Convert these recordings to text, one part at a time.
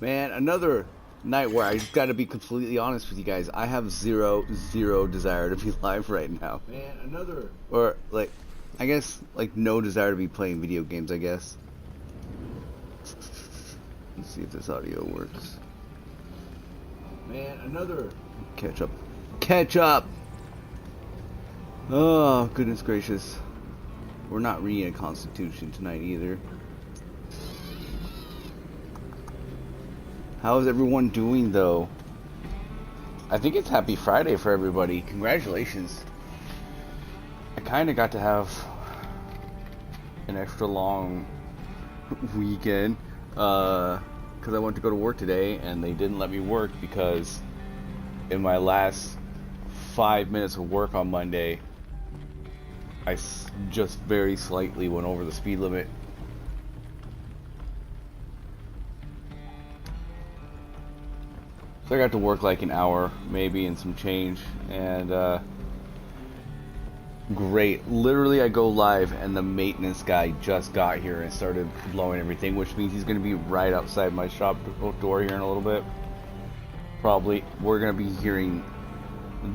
Man, another night where I just got to be completely honest with you guys. I have zero desire to be live right now. Man, another. Or, like, I guess, like, no desire to be playing video games, I guess. Let's see if this audio works. Man, another. Catch up. Catch up! Oh, goodness gracious. We're not reading a Constitution tonight either. How is everyone doing, though? I think it's Happy Friday for everybody. Congratulations. I kind of got to have an extra long weekend because I went to go to work today and they didn't let me work because in my last 5 minutes of work on Monday, I just very slightly went over the speed limit. So I got to work like an hour, maybe, and some change, and great. Literally, I go live, and the maintenance guy just got here and started blowing everything, which means he's going to be right outside my shop door here in a little bit. Probably. We're going to be hearing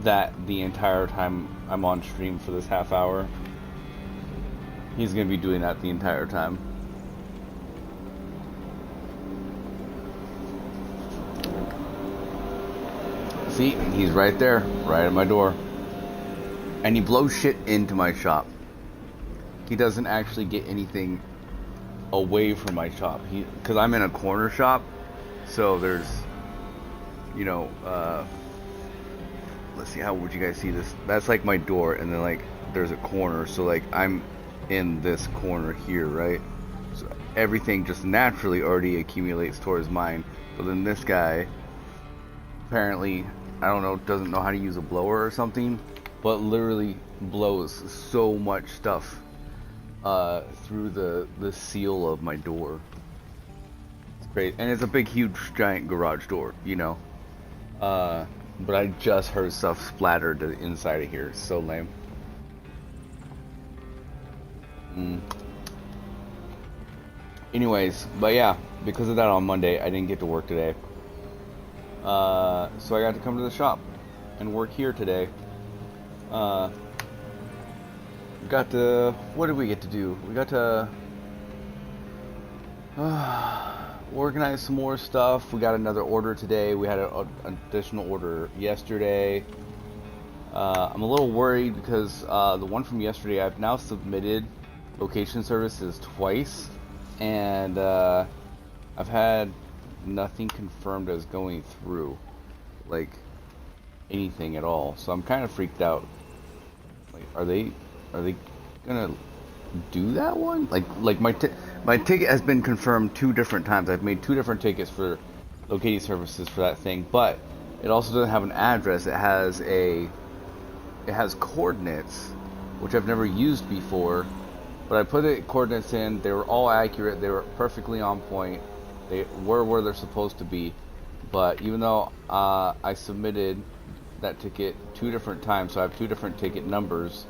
that the entire time I'm on stream for this half hour. He's going to be doing that the entire time. See, he's right there, right at my door. And he blows shit into my shop. He doesn't actually get anything away from my shop. Because I'm in a corner shop, so there's, you know, let's see, how would you guys see this? That's like my door, and then like there's a corner, so like I'm in this corner here, right? So everything just naturally already accumulates towards mine. But then this guy, apparently, I don't know, doesn't know how to use a blower or something, but literally blows so much stuff through the seal of my door. It's great, and it's a big, huge, giant garage door, you know. But I just heard stuff splatter to the inside of here. It's so lame. Anyways, but yeah, because of that on Monday, I didn't get to work today. So I got to come to the shop and work here today. Got to, what did we get to do? We got to organize some more stuff. We got another order today. We had an additional order yesterday. I'm a little worried because the one from yesterday, I've now submitted location services twice, and I've had nothing confirmed as going through, like anything at all. So I'm kind of freaked out. Like, are they gonna do that one? Like my ticket has been confirmed 2 different times. I've made 2 different tickets for locating services for that thing, but it also doesn't have an address. It has coordinates, which I've never used before. But I put the coordinates in. They were all accurate. They were perfectly on point. They were where they're supposed to be. But even though I submitted that ticket 2 different times, so I have 2 different ticket numbers,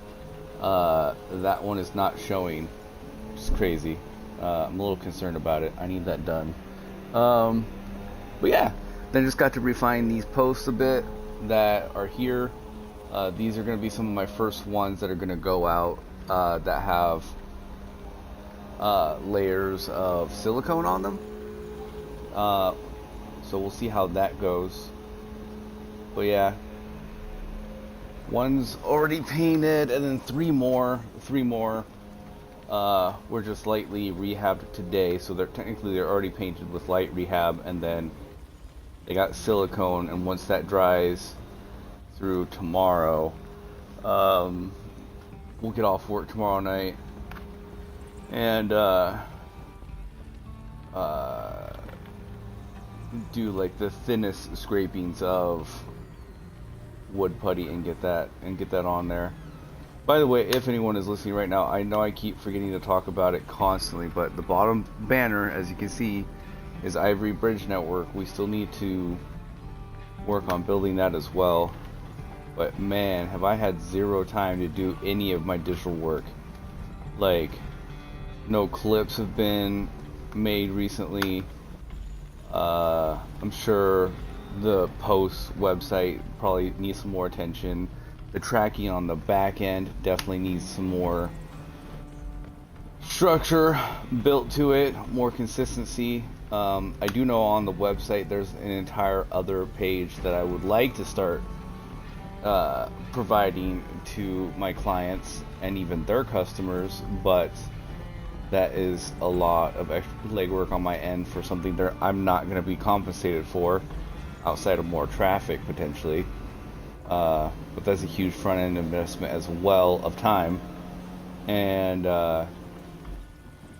that one is not showing. It's crazy. I'm a little concerned about it. I need that done. But yeah, then just got to refine these posts a bit that are here. These are going to be some of my first ones that are going to go out that have layers of silicone on them. So we'll see how that goes. But yeah, one's already painted, and then three more were just lightly rehabbed today. So they're already painted with light rehab, and then they got silicone. And once that dries through tomorrow, we'll get off work tomorrow night and do like the thinnest scrapings of wood putty and get that on there. By the way, if anyone is listening right now, I know I keep forgetting to talk about it constantly, but the bottom banner, as you can see, is Ivory Bridge Network. We still need to work on building that as well. But man, have I had 0 time to do any of my digital work. Like, no clips have been made recently. I'm sure the post website probably needs some more attention. The tracking on the back end definitely needs some more structure built to it, more consistency. I do know on the website there's an entire other page that I would like to start providing to my clients and even their customers, but that is a lot of extra legwork on my end for something that I'm not going to be compensated for outside of more traffic potentially. But that's a huge front end investment as well of time. And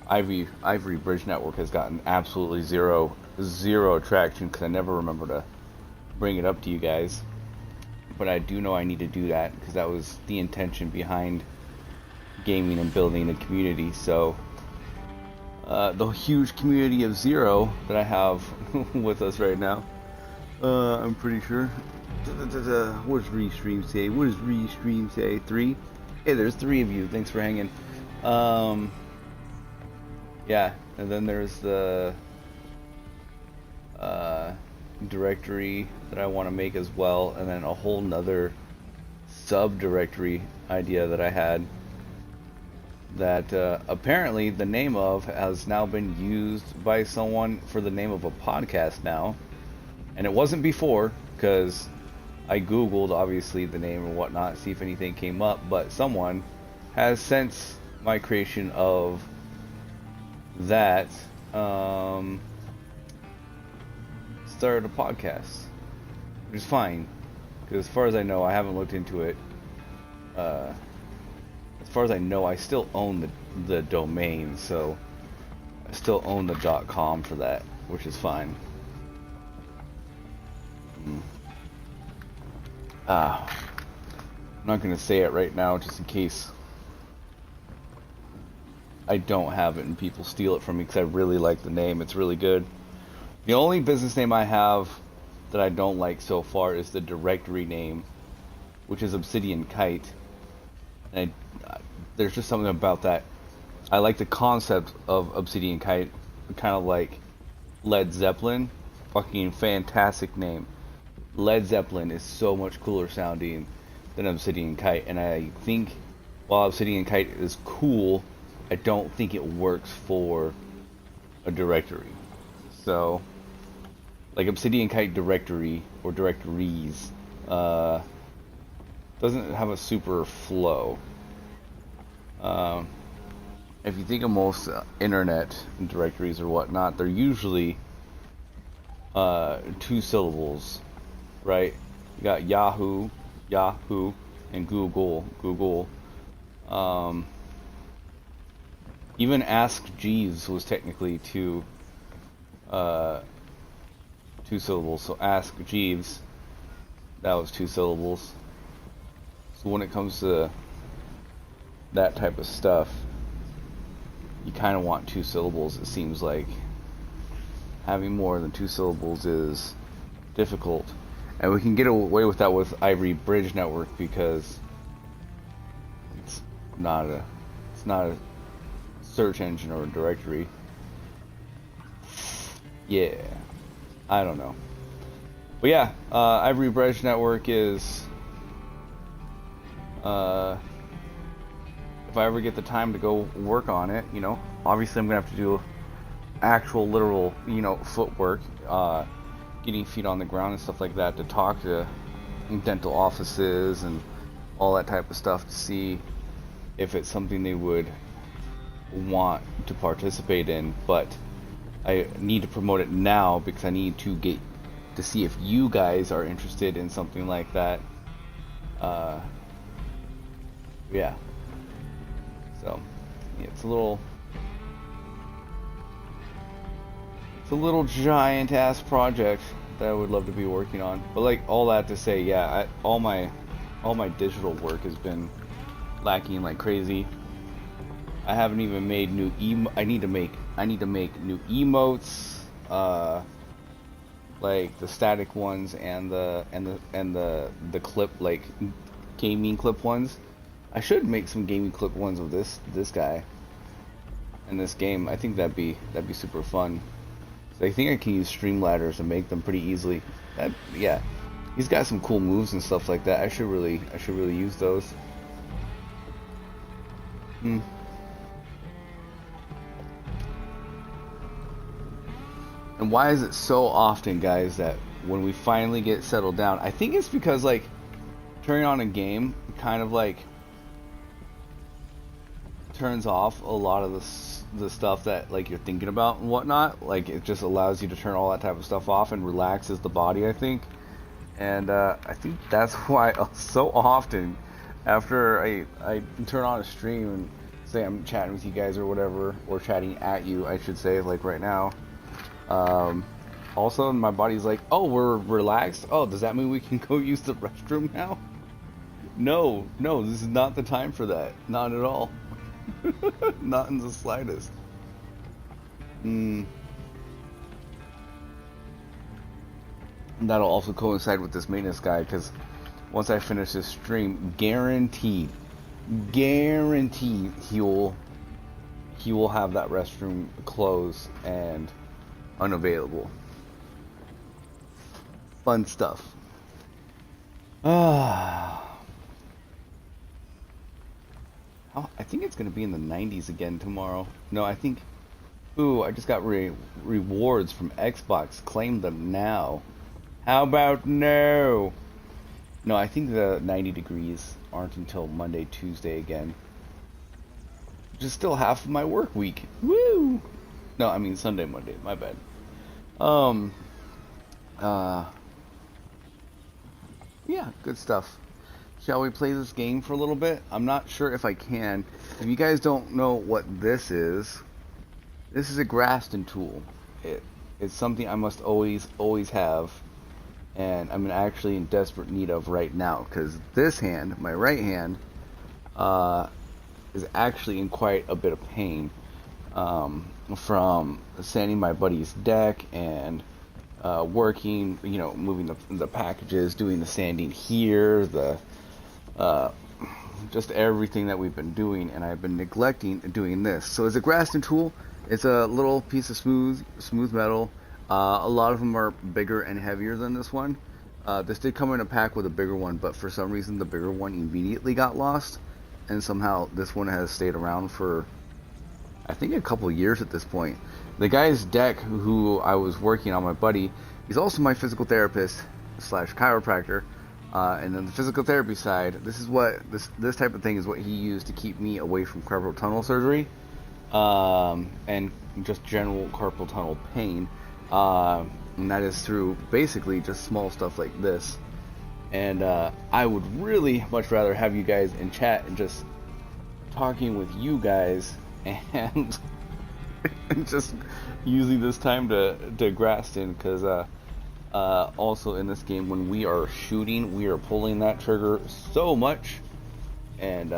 Ivory Bridge Network has gotten absolutely zero traction because I never remember to bring it up to you guys. But I do know I need to do that because that was the intention behind gaming and building a community. So the huge community of zero that I have with us right now, I'm pretty sure. What does Restream say? What does Restream say? 3? Hey, there's 3 of you. Thanks for hanging. Yeah, and then there's the directory that I want to make as well, and then a whole nother subdirectory idea that I had that apparently the name of has now been used by someone for the name of a podcast now, and it wasn't before because I googled obviously the name and whatnot, see if anything came up, but someone has since my creation of that started a podcast, which is fine because as far as I know, I haven't looked into it. As far as I know, I still own the domain, so I still own the .com for that, which is fine. I'm not gonna say it right now just in case I don't have it and people steal it from me because I really like the name. It's really good. The only business name I have that I don't like so far is the directory name, which is Obsidian Kite. And there's just something about that. I like the concept of Obsidian Kite, kind of like Led Zeppelin. Fucking fantastic name. Led Zeppelin is so much cooler sounding than Obsidian Kite, and I think while Obsidian Kite is cool, I don't think it works for a directory. So, like Obsidian Kite directory or directories doesn't have a super flow. If you think of most internet directories or whatnot, they're usually 2 syllables, right? You got Yahoo, and Google. Even Ask Jeeves was technically 2 syllables. So Ask Jeeves, that was 2 syllables. So when it comes to that type of stuff, you kind of want 2 syllables. It seems like having more than 2 syllables is difficult, and we can get away with that with Ivory Bridge Network because it's not a search engine or a directory. Yeah, I don't know, but yeah, Ivory Bridge Network is if I ever get the time to go work on it, you know, obviously I'm gonna have to do actual literal, you know, footwork, getting feet on the ground and stuff like that to talk to dental offices and all that type of stuff to see if it's something they would want to participate in. But I need to promote it now because I need to get to see if you guys are interested in something like that. Yeah. So, yeah, it's a little giant ass project that I would love to be working on. But like all that to say, yeah, all my digital work has been lacking like crazy. I haven't even made new I need to make new emotes, like the static ones and the clip, like gaming clip ones. I should make some gaming clip ones of this guy in this game. I think that'd be super fun. So I think I can use Streamladders and make them pretty easily. Yeah, he's got some cool moves and stuff like that. I should really use those. Hmm. And why is it so often, guys, that when we finally get settled down, I think it's because like turning on a game kind of like turns off a lot of the stuff that like you're thinking about and whatnot. Like it just allows you to turn all that type of stuff off and relaxes the body, I think. And I think that's why so often after I turn on a stream and say I'm chatting with you guys or whatever, or chatting at you, I should say, like right now. All of a sudden my body's like, oh, we're relaxed. Oh, does that mean we can go use the restroom now? No, no, this is not the time for that. Not at all. Not in the slightest. Mm. And that'll also coincide with this maintenance guy, because once I finish this stream, guaranteed, he will have that restroom closed and unavailable. Fun stuff. I think it's gonna be in the 90s again tomorrow. No, I think. Ooh, I just got rewards from Xbox. Claim them now. How about no? No, I think the 90 degrees aren't until Monday, Tuesday again. Which is still half of my work week. Woo! No, I mean Sunday, Monday. My bad. Yeah, good stuff. Shall we play this game for a little bit? I'm not sure if I can. If you guys don't know what this is a Graston tool. It's something I must always have, and I'm actually in desperate need of right now, because this hand, my right hand, is actually in quite a bit of pain from sanding my buddy's deck and working, moving the packages, doing the sanding here, just everything that we've been doing, and I've been neglecting doing this. So it's a Graston tool. It's a little piece of smooth metal. A lot of them are bigger and heavier than this one. This did come in a pack with a bigger one, but for some reason the bigger one immediately got lost, and somehow this one has stayed around for, I think, a couple years at this point. The guy's deck who I was working on, my buddy, he's also my physical therapist / chiropractor. And then the physical therapy side, this type of thing is what he used to keep me away from carpal tunnel surgery, and just general carpal tunnel pain, and that is through basically just small stuff like this. And I would really much rather have you guys in chat and just talking with you guys and just using this time to Graston, because also in this game, when we are shooting, we are pulling that trigger so much, and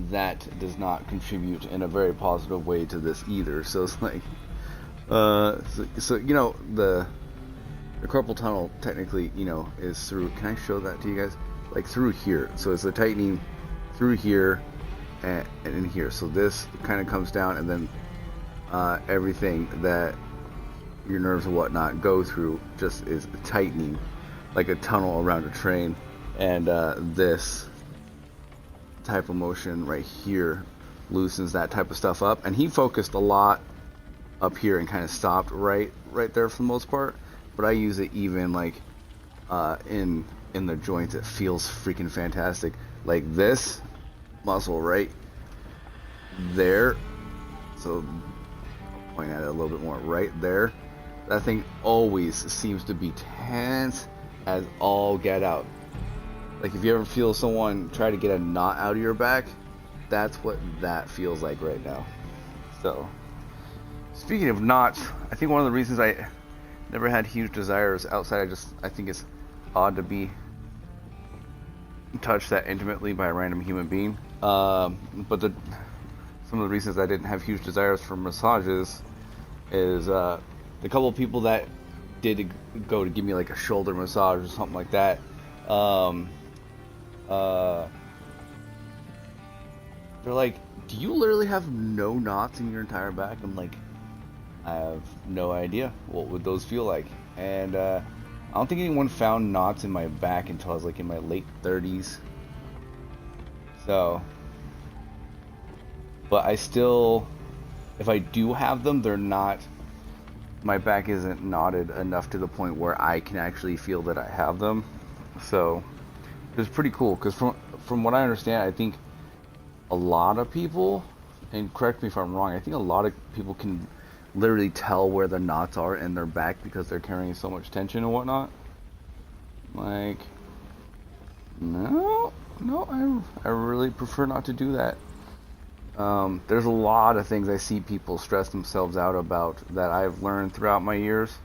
that does not contribute in a very positive way to this either. So it's like, so the carpal tunnel technically, is through. Can I show that to you guys? Like through here. So it's a tightening through here and in here. So this kind of comes down, and then everything that your nerves and whatnot go through just is tightening, like a tunnel around a train. And this type of motion right here loosens that type of stuff up. And he focused a lot up here and kind of stopped right there for the most part. But I use it even like in the joints. It feels freaking fantastic. Like this muscle right there. So I'll point at it a little bit more right there. That thing always seems to be tense as all get out. Like if you ever feel someone try to get a knot out of your back, that's what that feels like right now. So, speaking of knots, I think one of the reasons I never had huge desires outside, I think it's odd to be touched that intimately by a random human being. But some of the reasons I didn't have huge desires for massages is the couple of people that did go to give me like a shoulder massage or something like that, they're like, do you literally have no knots in your entire back? I'm like, I have no idea what would those feel like. And I don't think anyone found knots in my back until I was like in my late 30s. So, but I still, if I do have them, they're not, my back isn't knotted enough to the point where I can actually feel that I have them. So, it's pretty cool because from what I understand, I think a lot of people, and correct me if I'm wrong, I think a lot of people can literally tell where the knots are in their back because they're carrying so much tension and whatnot. Like, no, no, I really prefer not to do that. There's a lot of things I see people stress themselves out about that I've learned throughout my years,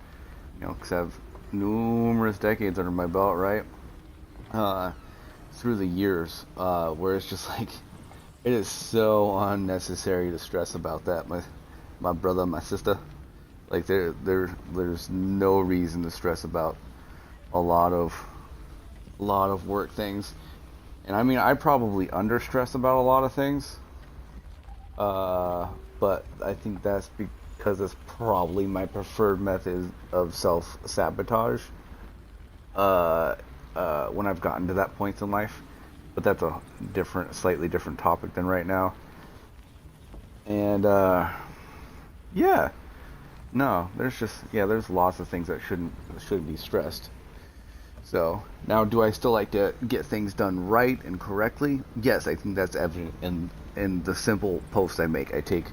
because I have numerous decades under my belt, right? Through the years, where it's just like, it is so unnecessary to stress about that. My brother, my sister, like there's no reason to stress about a lot of work things. And I mean, I probably under stress about a lot of things. But I think that's because it's probably my preferred method of self-sabotage. When I've gotten to that point in life. But that's a slightly different topic than right now. And, yeah. No, there's lots of things that shouldn't be stressed. So, now do I still like to get things done right and correctly? Yes, I think that's evident in the simple posts I make. I take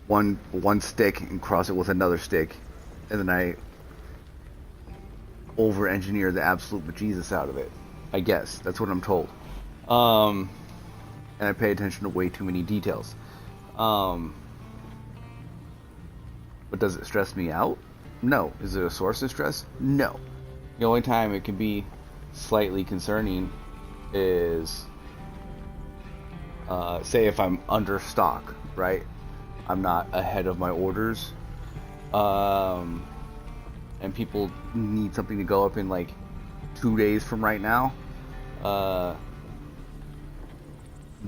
one stick and cross it with another stick, and then I over engineer the absolute bejesus out of it. I guess that's what I'm told. And I pay attention to way too many details. But does it stress me out? No. Is it a source of stress? No. The only time it can be slightly concerning is, say if I'm under stock, right? I'm not ahead of my orders. And people need something to go up in like 2 days from right now.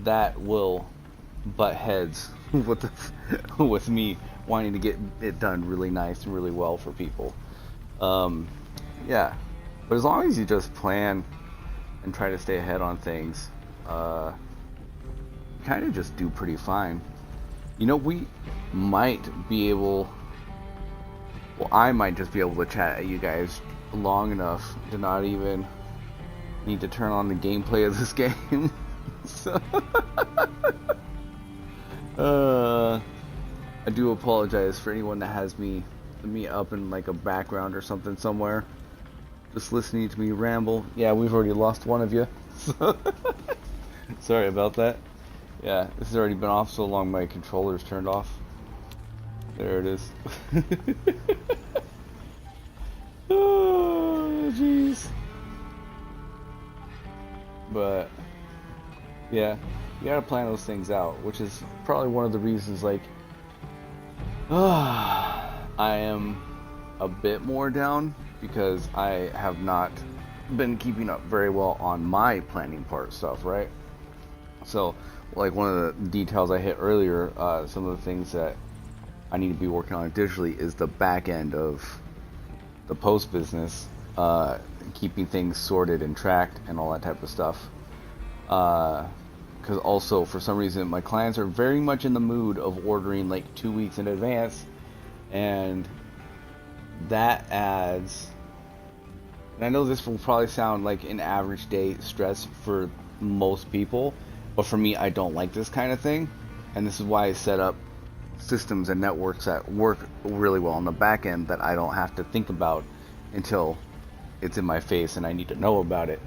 That will butt heads with me wanting to get it done really nice and really well for people. Yeah, but as long as you just plan and try to stay ahead on things, kind of just do pretty fine. We might be able, well, I might just be able to chat at you guys long enough to not even need to turn on the gameplay of this game. So, I do apologize for anyone that has me up in like a background or something somewhere, just listening to me ramble. Yeah, we've already lost one of you. Sorry about that. Yeah, this has already been off so long my controller's turned off. There it is. Oh, jeez. But yeah, you gotta plan those things out, which is probably one of the reasons, like, I am a bit more down because I have not been keeping up very well on my planning part stuff, right? So, like one of the details I hit earlier, some of the things that I need to be working on digitally is the back end of the post business, keeping things sorted and tracked and all that type of stuff. Because also, for some reason, my clients are very much in the mood of ordering like 2 weeks in advance, and that adds, and I know this will probably sound like an average day stress for most people, but for me, I don't like this kind of thing, and this is why I set up systems and networks that work really well on the back end that I don't have to think about until it's in my face and I need to know about it.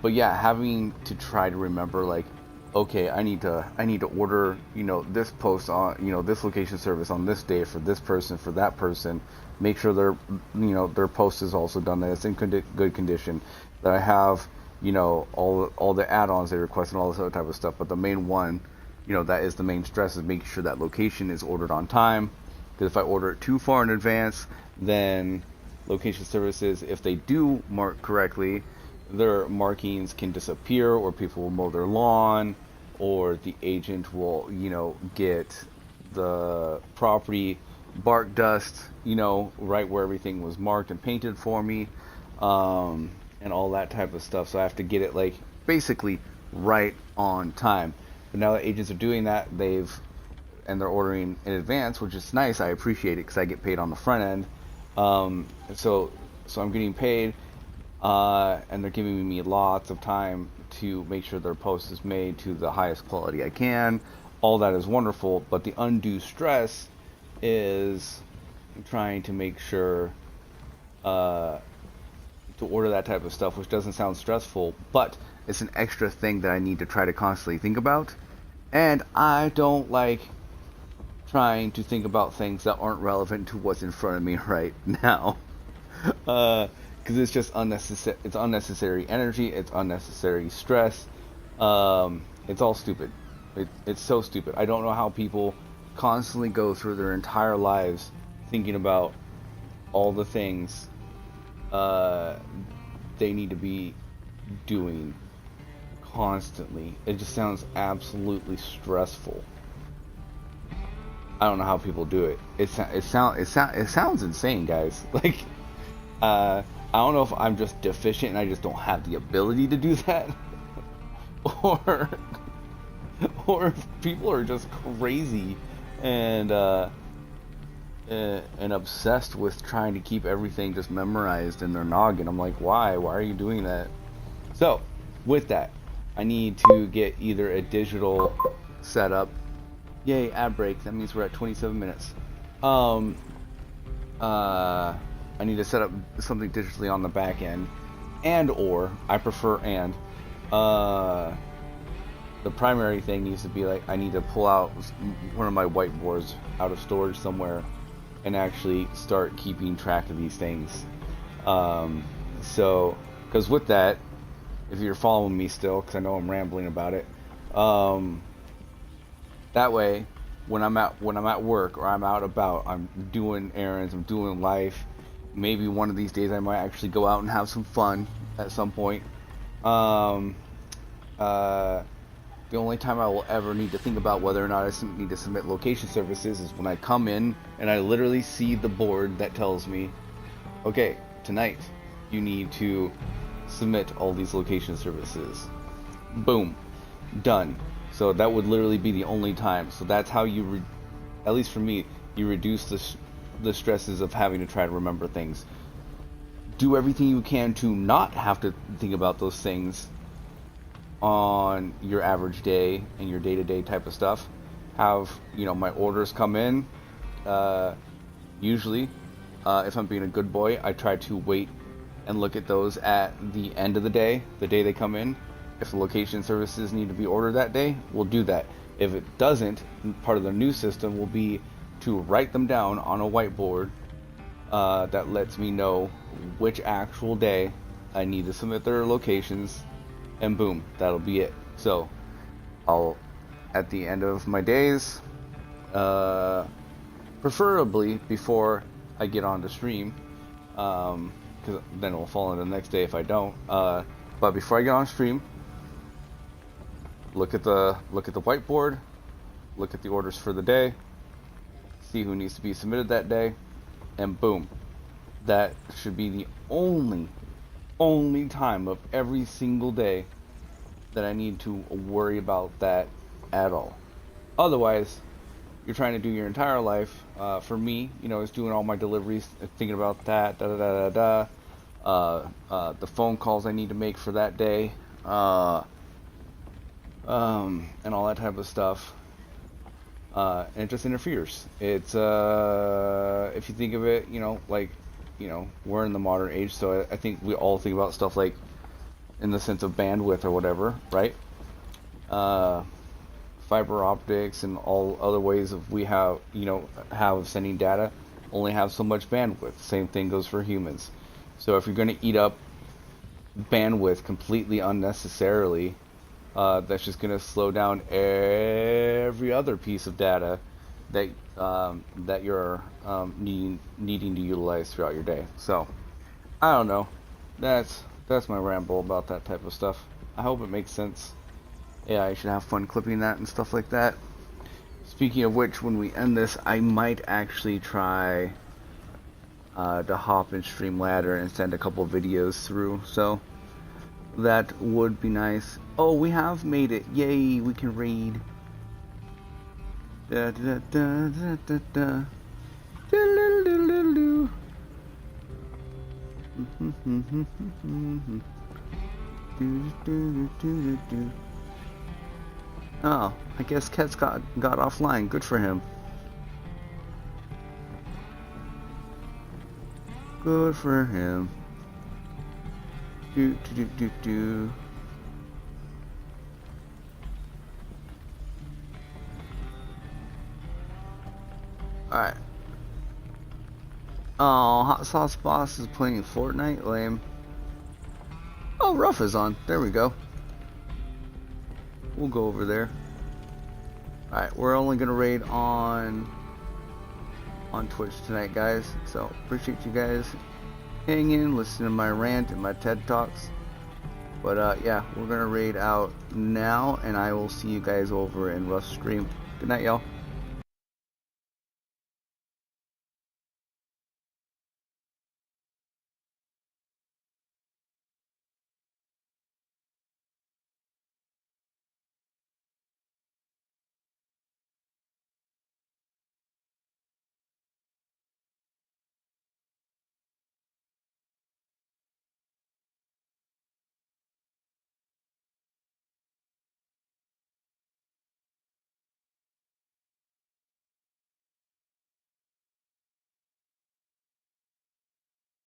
But yeah, having to try to remember, like, okay, I need to order, this post on, this location service on this day for this person, for that person. Make sure their post is also done, that it's in good condition, that I have, all the add-ons they request and all this other type of stuff. But the main one, that is the main stress, is making sure that location is ordered on time. Because if I order it too far in advance, then location services, if they do mark correctly, their markings can disappear, or people will mow their lawn, or the agent will, get the property bark dust, right where everything was marked and painted for me, and all that type of stuff. So I have to get it like basically right on time. But now that agents are doing that, they're ordering in advance, which is nice. I appreciate it because I get paid on the front end. So I'm getting paid, and they're giving me lots of time to make sure their post is made to the highest quality I can. All that is wonderful, but the undue stress is trying to make sure to order that type of stuff, which doesn't sound stressful, but it's an extra thing that I need to try to constantly think about. And I don't like trying to think about things that aren't relevant to what's in front of me right now. Because it's just unnecessary. It's unnecessary energy. It's unnecessary stress. It's all stupid. It's so stupid. I don't know how people constantly go through their entire lives thinking about all the things they need to be doing constantly. It just sounds absolutely stressful. I don't know how people do it. It sounds insane, guys. Like, I don't know if I'm just deficient and I just don't have the ability to do that, or if people are just crazy and obsessed with trying to keep everything just memorized in their noggin. I'm like, why? Why are you doing that? So, with that, I need to get either a digital setup. Yay, ad break. That means we're at 27 minutes. I need to set up something digitally on the back end, or I prefer the primary thing needs to be like I need to pull out one of my whiteboards out of storage somewhere and actually start keeping track of these things. So, because with that, if you're following me still, because I know I'm rambling about it, that way, when I'm at work or I'm out about, I'm doing errands, I'm doing life. Maybe one of these days I might actually go out and have some fun at some point. The only time I will ever need to think about whether or not I need to submit location services is when I come in and I literally see the board that tells me, okay, tonight you need to submit all these location services. Boom, done. So that would literally be the only time. So that's how you, at least for me, you reduce the stresses of having to try to remember things. Do everything you can to not have to think about those things on your average day and your day-to-day type of stuff. Have, my orders come in. Usually, if I'm being a good boy, I try to wait and look at those at the end of the day they come in. If the location services need to be ordered that day, we'll do that. If it doesn't, part of the new system will be to write them down on a whiteboard that lets me know which actual day I need to submit their locations, and boom, that'll be it. So I'll, at the end of my days, preferably before I get on to stream, because then it'll fall into the next day if I don't, but before I get on stream, look at the whiteboard, look at the orders for the day, see who needs to be submitted that day, and boom, that should be the only time of every single day that I need to worry about that at all. Otherwise, you're trying to do your entire life. For me, is doing all my deliveries, thinking about that, the phone calls I need to make for that day, and all that type of stuff. And it just interferes. It's if you think of it, we're in the modern age, so I think we all think about stuff like in the sense of bandwidth or whatever, right? Fiber optics and all other ways of have sending data only have so much bandwidth. Same thing goes for humans. So if you're going to eat up bandwidth completely unnecessarily, that's just going to slow down every other piece of data that you're needing to utilize throughout your day. So I don't know. That's my ramble about that type of stuff. I hope it makes sense. Yeah, I should have fun clipping that and stuff like that. Speaking of which, when we end this, I might actually try to hop in Streamladder and send a couple videos through. So that would be nice. Oh, we have made it! Yay! We can raid. Da da da da da da. Oh, I guess Ket's got offline. Good for him. Good for him. Do do do do do. Alright. Oh, Hot Sauce Boss is playing Fortnite? Lame. Oh, Ruff is on. There we go. We'll go over there. Alright, we're only gonna raid on Twitch tonight, guys. So, appreciate you guys hanging, listening to my rant and my TED Talks. But, yeah, we're gonna raid out now, and I will see you guys over in Ruff's stream. Good night, y'all.